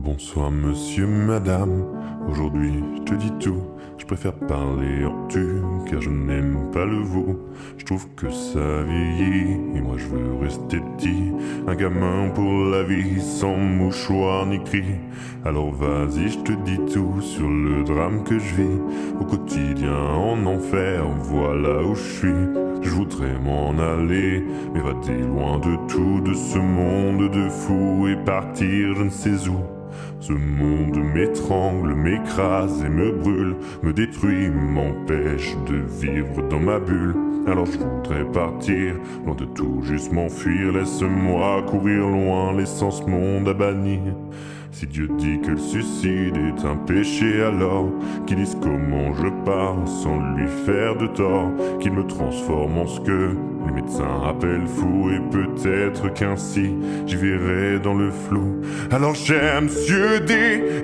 Bonsoir monsieur, madame, aujourd'hui je te dis tout. Je préfère parler en tu, car je n'aime pas le vous. Je trouve que ça vieillit, et moi je veux rester petit. Un gamin pour la vie, sans mouchoir ni cri. Alors vas-y, je te dis tout sur le drame que je vis. Au quotidien en enfer, voilà où je suis. Je voudrais m'en aller, m'évader loin de tout, de ce monde de fous, et partir je ne sais où. Ce monde m'étrangle, m'écrase et me brûle, me détruit, m'empêche de vivre dans ma bulle. Alors je voudrais partir, loin de tout, juste m'enfuir. Laisse-moi courir loin, laissant ce monde à bannir. Si Dieu dit que le suicide est un péché, alors qu'il dise comment je pars sans lui faire de tort, qu'il me transforme en ce que les médecins appellent fou, et peut-être qu'ainsi j'y verrai dans le flou. Alors cher Monsieur D,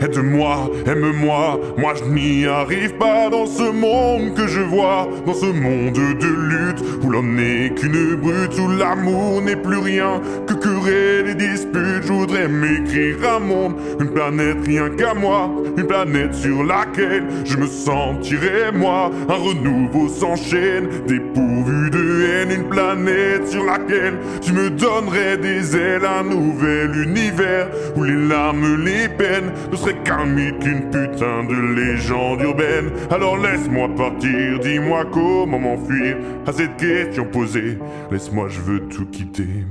aide-moi, aime-moi, moi je n'y arrive pas dans ce monde que je vois, dans ce monde de lutte où l'homme n'est qu'une brute, où l'amour n'est plus rien que querelle et dispute. Je voudrais m'écrire un monde, une planète rien qu'à moi, une planète sur laquelle je me sentirais moi. Un renouveau s'enchaîne, dépourvu de haine, une planète sur laquelle tu me donnerais des ailes. Un nouvel univers où les larmes, les peines ne seraient qu'un mythe, qu'une putain de légende urbaine. Alors laisse-moi partir, dis-moi comment m'enfuir à cette question posée. Laisse-moi, je veux tout quitter.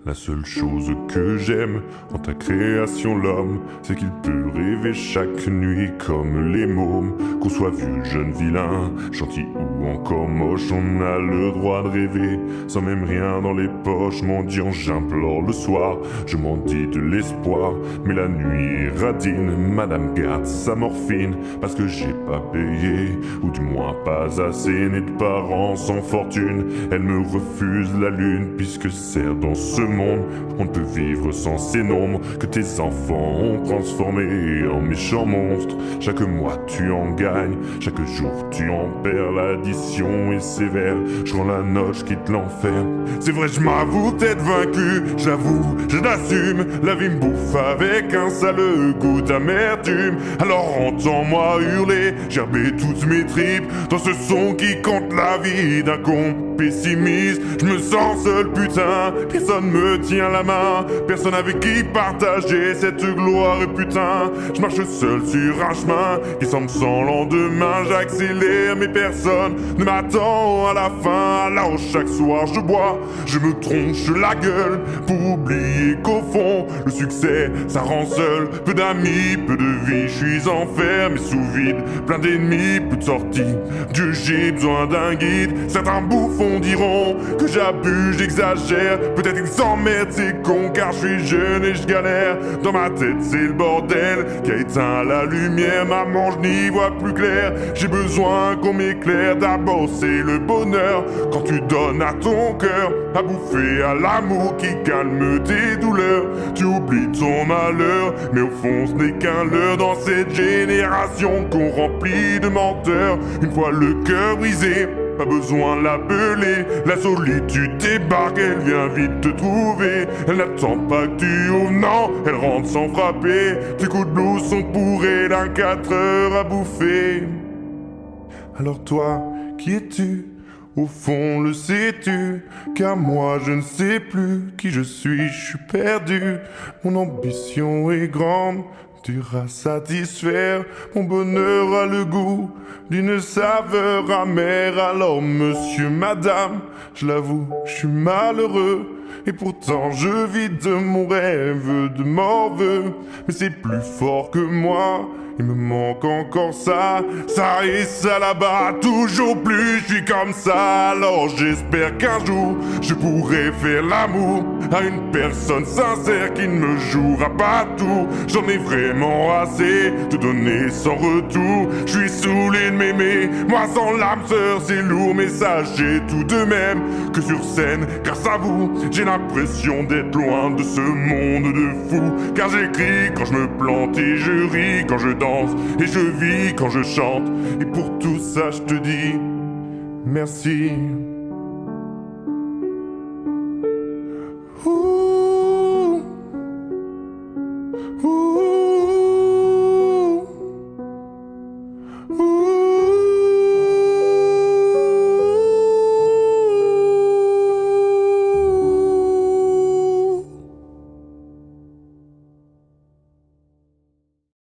La seule chose que j'aime en ta création, l'homme, c'est qu'il peut rêver chaque nuit comme les mômes. Qu'on soit vieux, jeune, vilain, gentil ou encore moche, on a le droit de rêver sans même rien dans les poches. Mendiant, j'implore le soir, je m'en dis de l'espoir, mais la nuit est radine. Madame garde sa morphine parce que j'ai pas payé, ou du moins pas assez. Né de parents sans fortune, elle me refuse la lune, puisque sert dans ce monde on ne peut vivre sans ces nombres que tes enfants ont transformés en méchants monstres. Chaque mois tu en gagnes, chaque jour tu en perds. L'addition est sévère, je rends la note, je quitte l'enfer. C'est vrai, je m'avoue être vaincu, j'avoue, je l'assume. La vie me bouffe avec un sale goût d'amertume. Alors entends-moi hurler, gerber toutes mes tripes dans ce son qui compte la vie d'un con pessimiste. Je me sens seul, putain, personne me tient la main, personne avec qui partager cette gloire. Et putain, je marche seul sur un chemin qui semble sans lendemain. J'accélère mais personne ne m'attend à la fin. Alors chaque soir je bois, je me tronche la gueule pour oublier qu'au fond le succès ça rend seul. Peu d'amis, peu de vie, je suis enfermé sous vide, plein d'ennemis, peu de sorties. Dieu, j'ai besoin d'un guide. Certains bouffons diront que j'abuse, j'exagère. Peut-être qu'ils s'emmerdent, c'est con, car je suis jeune et je galère. Dans ma tête c'est le bordel qui a éteint la lumière. Maman, je n'y vois plus clair, j'ai besoin qu'on m'éclaire. D'abord c'est le bonheur quand tu donnes à ton cœur à bouffer à l'amour qui calme tes douleurs. Tu oublies ton malheur, mais au fond ce n'est qu'un leurre. Dans cette génération qu'on remplit de menteurs, une fois le cœur brisé, pas besoin de l'appeler, la solitude débarque, elle vient vite te trouver. Elle n'attend pas que tu ouvres, non, elle rentre sans frapper. Tes coups de blues sont pour elle un 4 heures à bouffer. Alors toi, qui es-tu? Au fond, le sais-tu? Car moi, je ne sais plus qui je suis perdu. Mon ambition est grande, dur à satisfaire. Mon bonheur a le goût d'une saveur amère. Alors monsieur, madame, je l'avoue, je suis malheureux, et pourtant je vis de mon rêve de morveux. Mais c'est plus fort que moi, il me manque encore ça et ça là-bas. Toujours plus, je suis comme ça. Alors j'espère qu'un jour je pourrai faire l'amour à une personne sincère qui ne me jouera pas tout. J'en ai vraiment assez de donner sans retour. Je suis saoulé de m'aimer, moi sans l'âme sœur c'est lourd. Mais sachez tout de même que sur scène, grâce à vous, j'ai l'impression d'être loin de ce monde de fous. Car j'écris quand je me plante et je ris quand je danse, et je vis quand je chante. Et pour tout ça je te dis merci.